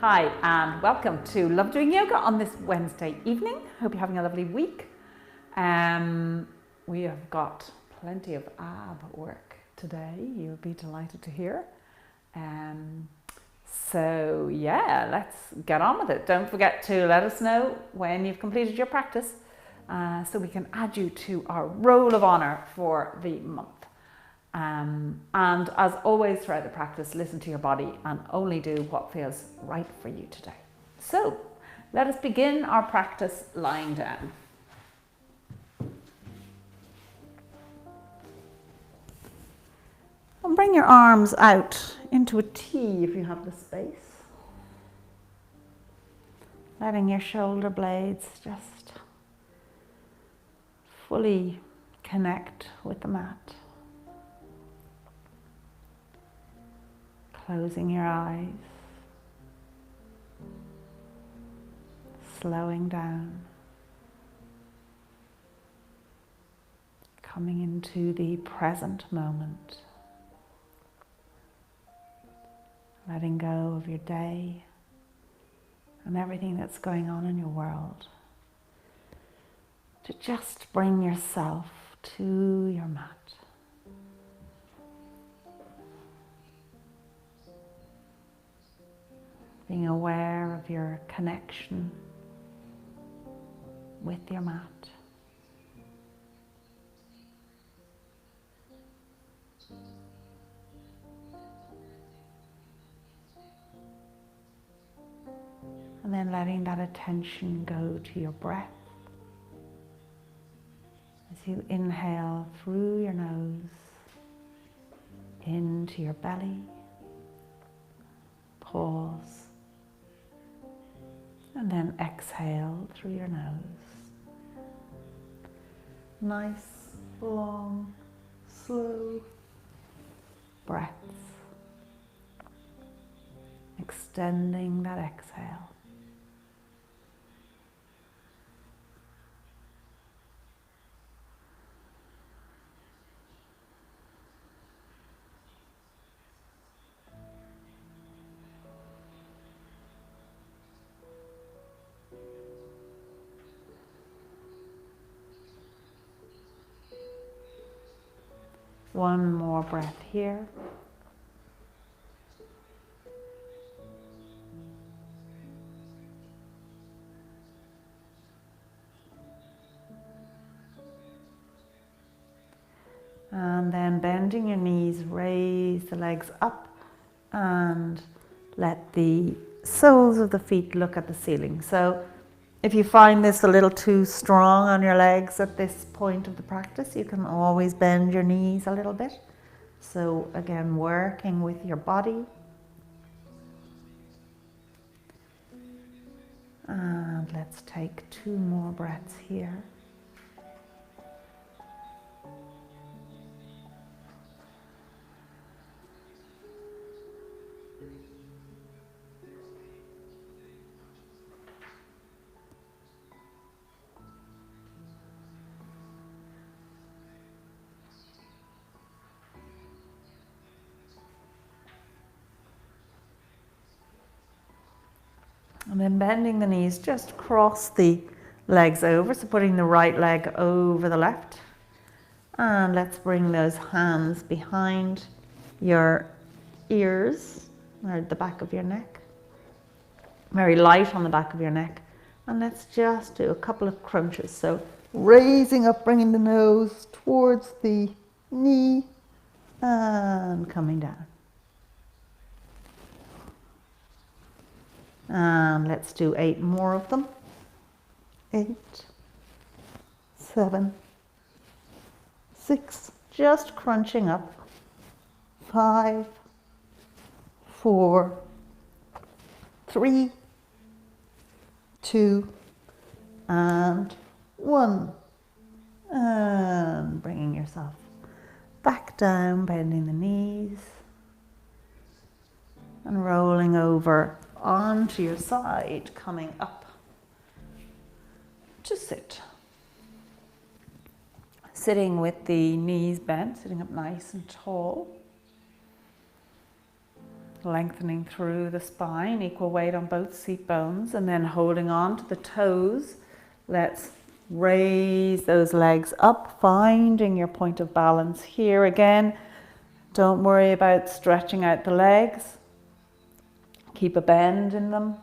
Hi and welcome to Love Doing Yoga on this Wednesday evening. Hope you're having a lovely week. We have got plenty of ab work today, you'll be delighted to hear. So yeah, let's get on with it. Don't forget to let us know when you've completed your practice so we can add you to our roll of honour for the month. And as always throughout the practice, listen to your body and only do what feels right for you today. So let us begin our practice lying down. And bring your arms out into a T if you have the space. Letting your shoulder blades just fully connect with the mat. Closing your eyes, slowing down, coming into the present moment, letting go of your day and everything that's going on in your world, to just bring yourself to your mat. Being aware of your connection with your mat. And then letting that attention go to your breath. As you inhale through your nose, into your belly, pause. And then exhale through your nose. Nice, long, slow breaths. Extending that exhale. One more breath here. And then bending your knees, raise the legs up and let the soles of the feet look at the ceiling. So if you find this a little too strong on your legs at this point of the practice, you can always bend your knees a little bit. So again, working with your body. And let's take 2 more breaths here. And then bending the knees, just cross the legs over, so putting the right leg over the left. And let's bring those hands behind your ears, or the back of your neck. Very light on the back of your neck. And let's just do a couple of crunches. So raising up, bringing the nose towards the knee and coming down. And let's do 8 more of them. 8, 7, 6, just crunching up. 5, 4, 3, 2, and 1. And bringing yourself back down, bending the knees. And rolling over onto your side, coming up to sit. Sitting with the knees bent, sitting up nice and tall. Lengthening through the spine, equal weight on both seat bones, and then holding on to the toes. Let's raise those legs up, finding your point of balance here again. Don't worry about stretching out the legs. Keep a bend in them.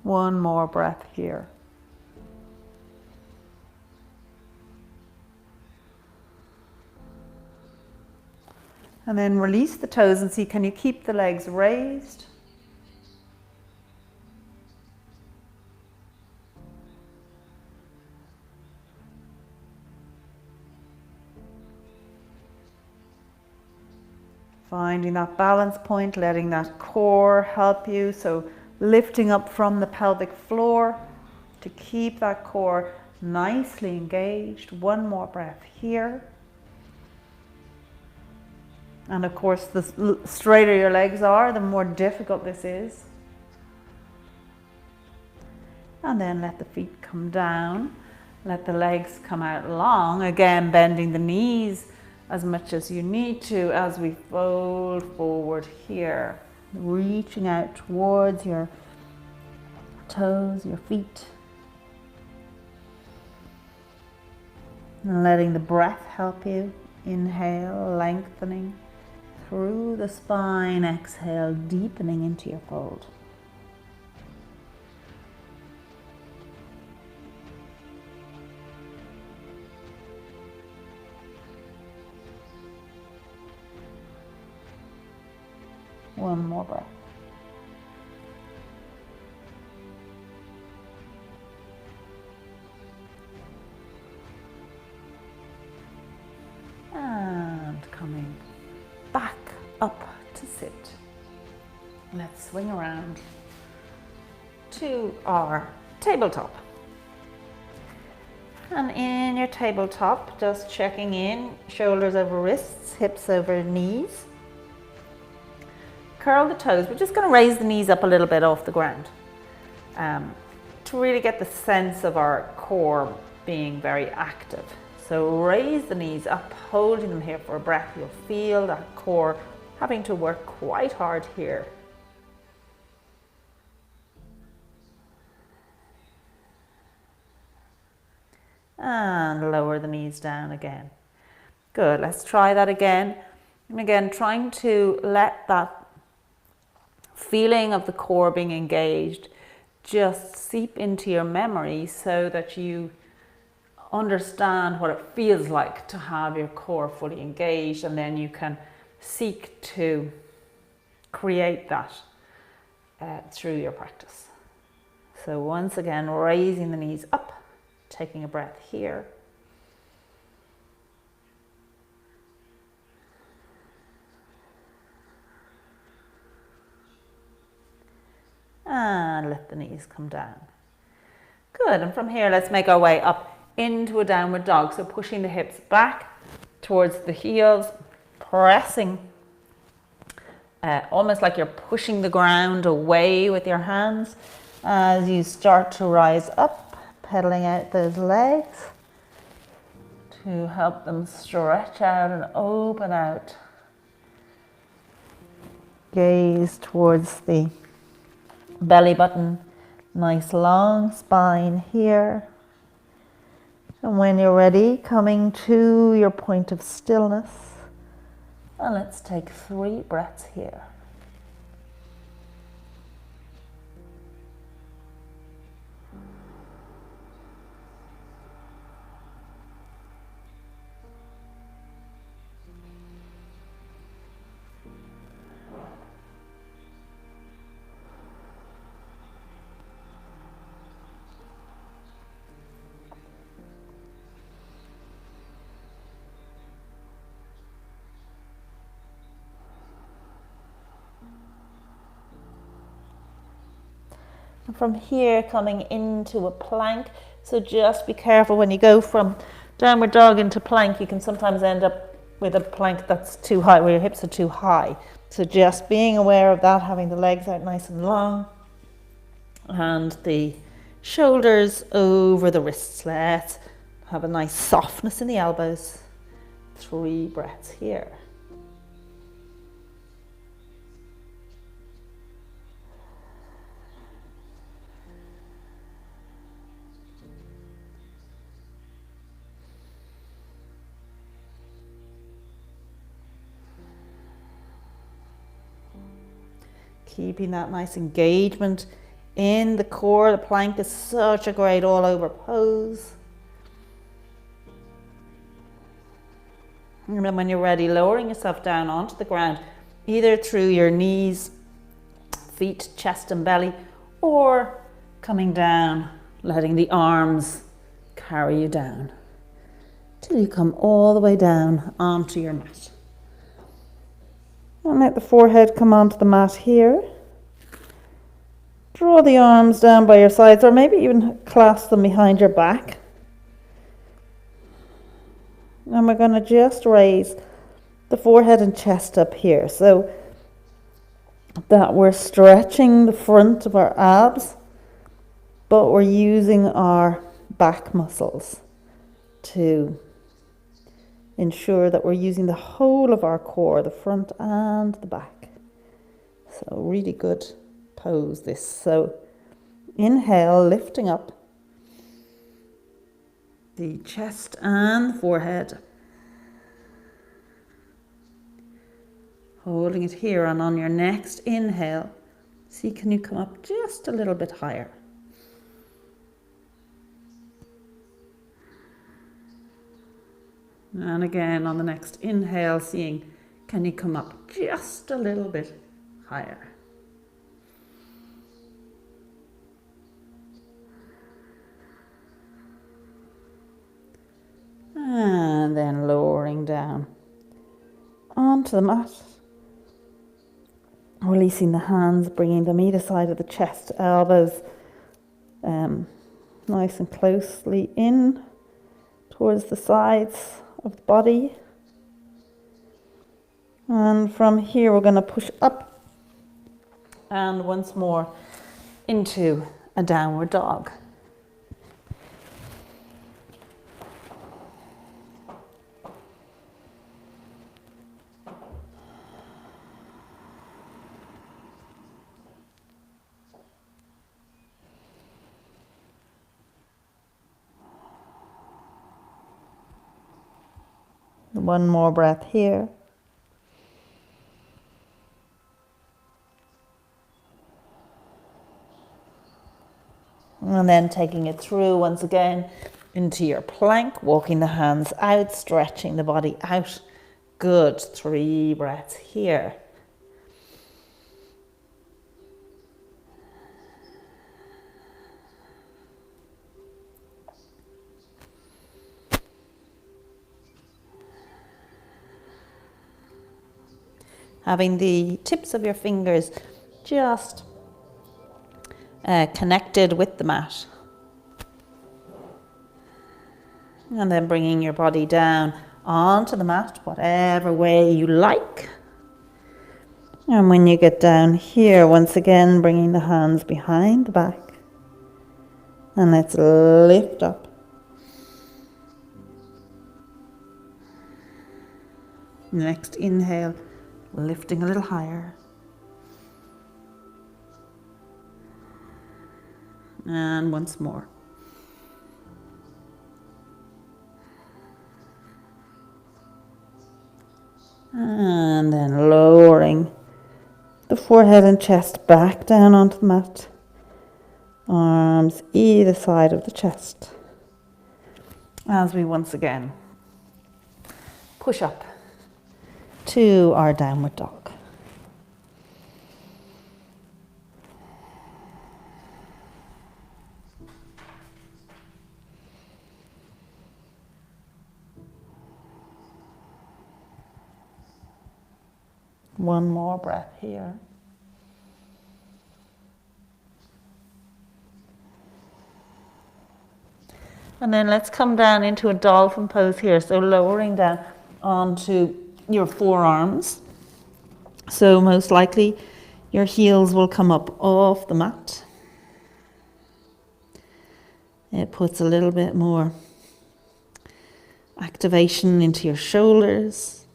One more breath here. And then release the toes and see, can you keep the legs raised? Finding that balance point, letting that core help you. So lifting up from the pelvic floor to keep that core nicely engaged. One more breath here. And of course, the straighter your legs are, the more difficult this is. And then let the feet come down. Let the legs come out long. Again, bending the knees as much as you need to as we fold forward here. Reaching out towards your toes, your feet. And letting the breath help you. Inhale, lengthening through the spine. Exhale, deepening into your fold. One more breath. And coming back up to sit. Let's swing around to our tabletop. And in your tabletop, just checking in, shoulders over wrists, hips over knees. Curl the toes. We're just going to raise the knees up a little bit off the ground to really get the sense of our core being very active. So raise the knees up, holding them here for a breath. You'll feel that core having to work quite hard here. And lower the knees down again. Good, let's try that again. And again, trying to let that feeling of the core being engaged just seep into your memory so that you understand what it feels like to have your core fully engaged, and then you can seek to create that through your practice. So once again, raising the knees up, taking a breath here. And let the knees come down. Good, and from here let's make our way up into a downward dog. So pushing the hips back towards the heels, pressing almost like you're pushing the ground away with your hands as you start to rise up, pedaling out those legs to help them stretch out and open out. Gaze towards the belly button, nice long spine here. And when you're ready, coming to your point of stillness. And let's take 3 breaths here. From here, coming into a plank. So just be careful when you go from downward dog into plank. You can sometimes end up with a plank that's too high, where your hips are too high. So just being aware of that, having the legs out nice and long. and the shoulders over the wrists. Let's have a nice softness in the elbows. 3 breaths here. Keeping that nice engagement in the core. The plank is such a great all over pose. And then when you're ready, lowering yourself down onto the ground, either through your knees, feet, chest and belly, or coming down, letting the arms carry you down till you come all the way down onto your mat. And let the forehead come onto the mat here. Draw the arms down by your sides, or maybe even clasp them behind your back. And we're going to just raise the forehead and chest up here so that we're stretching the front of our abs, but we're using our back muscles to ensure that we're using the whole of our core, the front and the back. So really good pose this. So inhale, lifting up the chest and the forehead. Holding it here, and on your next inhale, see, can you come up just a little bit higher? And again, on the next inhale, seeing, can you come up just a little bit higher? And then lowering down onto the mat. Releasing the hands, bringing them either side of the chest, elbows nice and closely in towards the sides of the body. And from here we're going to push up and once more into a downward dog. One more breath here. And then taking it through once again into your plank, walking the hands out, stretching the body out. Good. 3 breaths here. Having the tips of your fingers just connected with the mat. And then bringing your body down onto the mat, whatever way you like. And when you get down here, once again, bringing the hands behind the back. And let's lift up. Next inhale, lifting a little higher. And once more. And then lowering the forehead and chest back down onto the mat. Arms either side of the chest. As we once again push up to our downward dog. One more breath here. And then let's come down into a dolphin pose here. So lowering down onto your forearms. So most likely your heels will come up off the mat. It puts a little bit more activation into your shoulders.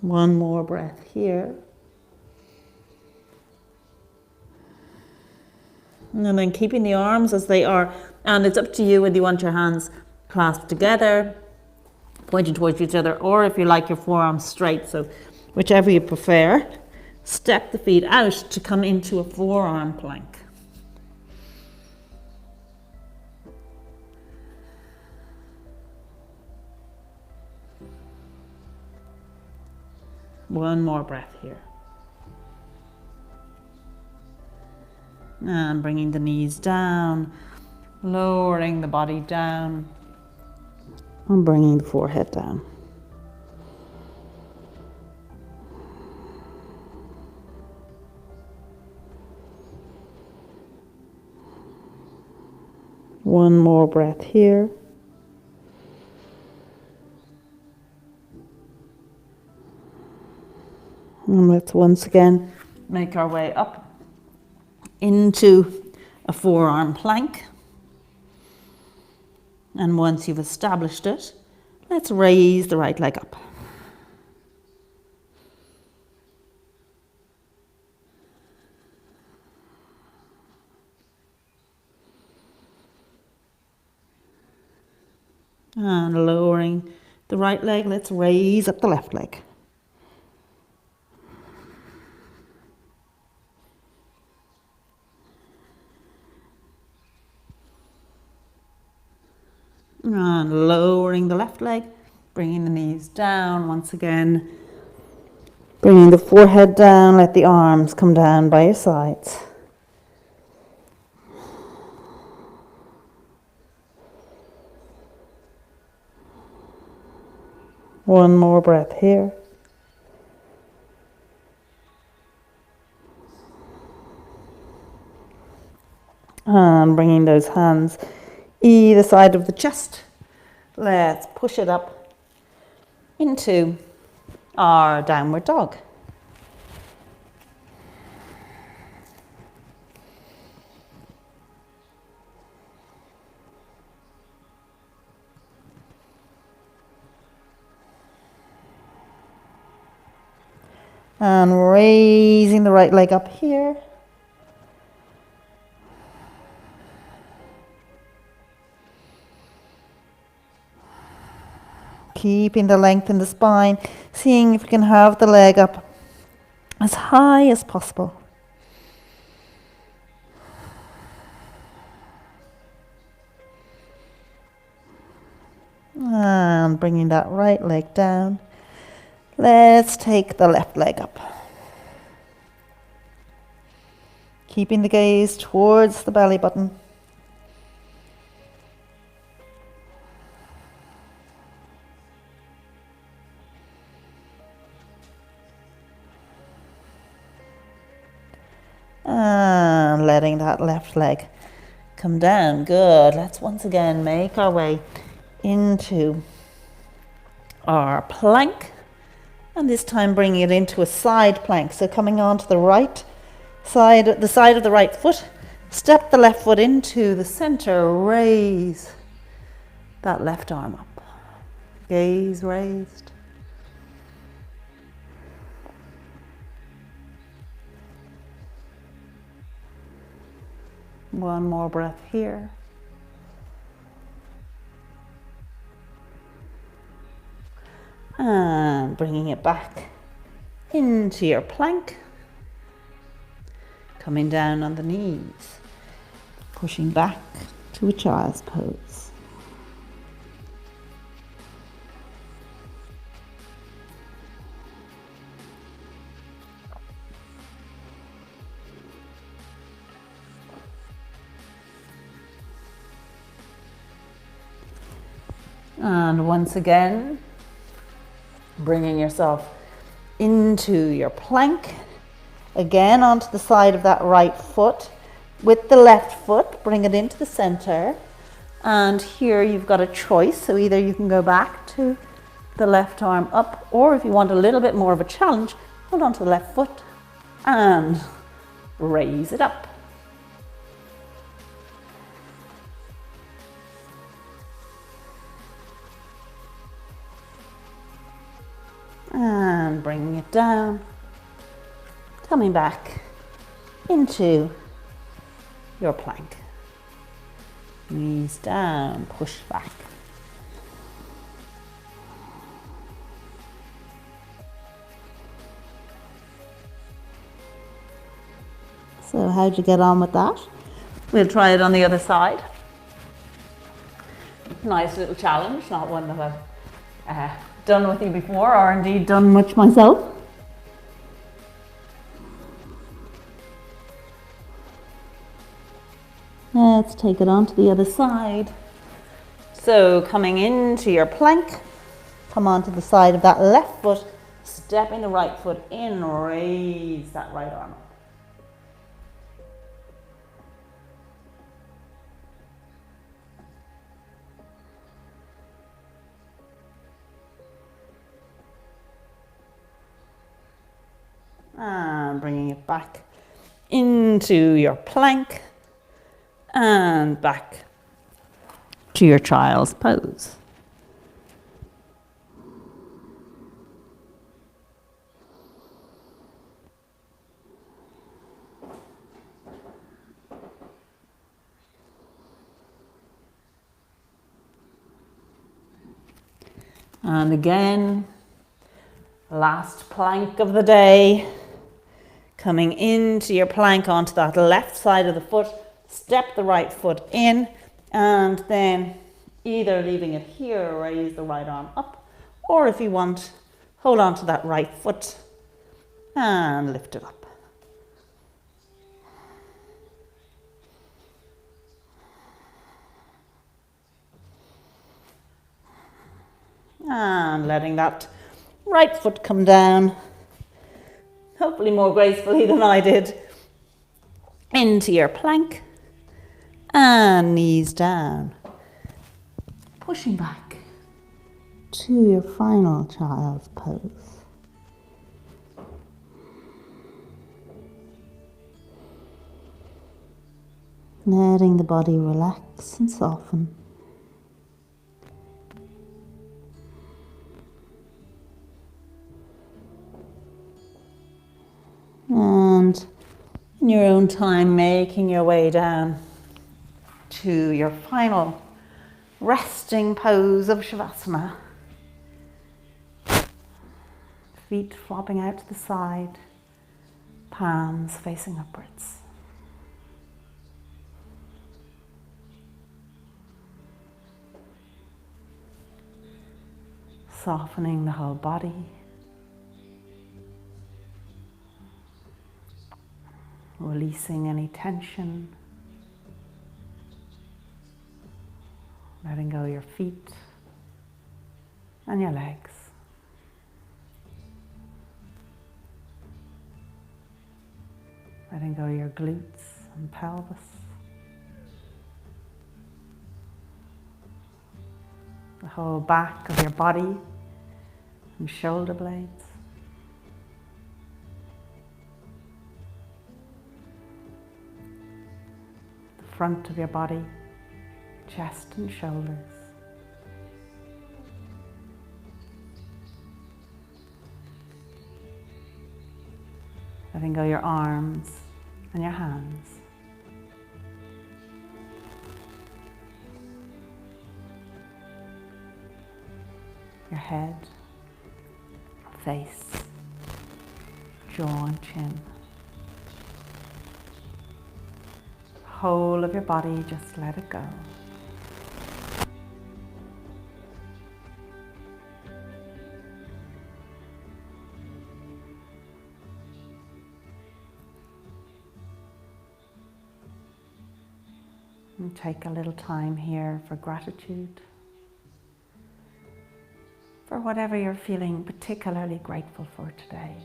One more breath here. And then keeping the arms as they are. And it's up to you whether you want your hands clasped together, pointing towards each other, or if you like your forearms straight. So whichever you prefer. Step the feet out to come into a forearm plank. One more breath here. And bringing the knees down, lowering the body down, and bringing the forehead down. One more breath here. And let's once again make our way up into a forearm plank. And once you've established it, let's raise the right leg up. And lowering the right leg, let's raise up the left leg. And lowering the left leg, bringing the knees down once again. Bringing the forehead down, let the arms come down by your sides. One more breath here. And bringing those hands either side of the chest. Let's push it up into our downward dog. And raising the right leg up here. Keeping the length in the spine, seeing if we can have the leg up as high as possible. And bringing that right leg down. Let's take the left leg up. Keeping the gaze towards the belly button. And letting that left leg come down. Good. Let's once again make our way into our plank. And this time bringing it into a side plank. So coming onto the right side, the side of the right foot, step the left foot into the center, raise that left arm up. Gaze raised. One more breath here. And bringing it back into your plank. Coming down on the knees. Pushing back to a child's pose. And once again, bringing yourself into your plank. Again, onto the side of that right foot. With the left foot, bring it into the center. And here you've got a choice. So either you can go back to the left arm up, or if you want a little bit more of a challenge, hold on to the left foot and raise it up. And bringing it down, coming back into your plank. Knees down, push back. So how'd you get on with that? We'll try it on the other side. Nice little challenge, not one that I've done with you before, or indeed done much myself. Let's take it on to the other side. So coming into your plank, come onto the side of that left foot, stepping the right foot in, raise that right arm up. And bringing it back into your plank and back to your child's pose. And again, last plank of the day. Coming into your plank onto that left side of the foot, step the right foot in, and then either leaving it here, raise the right arm up, or if you want, hold on to that right foot and lift it up. And letting that right foot come down, hopefully more gracefully than I did, into your plank and knees down, pushing back to your final child's pose. Letting the body relax and soften. And in your own time, making your way down to your final resting pose of Shavasana. Feet flopping out to the side, palms facing upwards. Softening the whole body. Releasing any tension. Letting go your feet and your legs. Letting go your glutes and pelvis. The whole back of your body and shoulder blades. The front of your body, chest and shoulders. Letting go your arms and your hands. Your head, face, jaw and chin. The whole of your body, just let it go. And take a little time here for gratitude, for whatever you're feeling particularly grateful for today.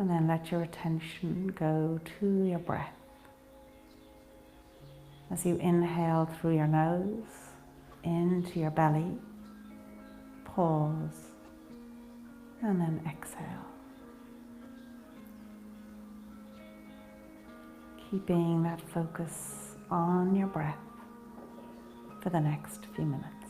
And then let your attention go to your breath. As you inhale through your nose into your belly, pause, and then exhale. Keeping that focus on your breath for the next few minutes.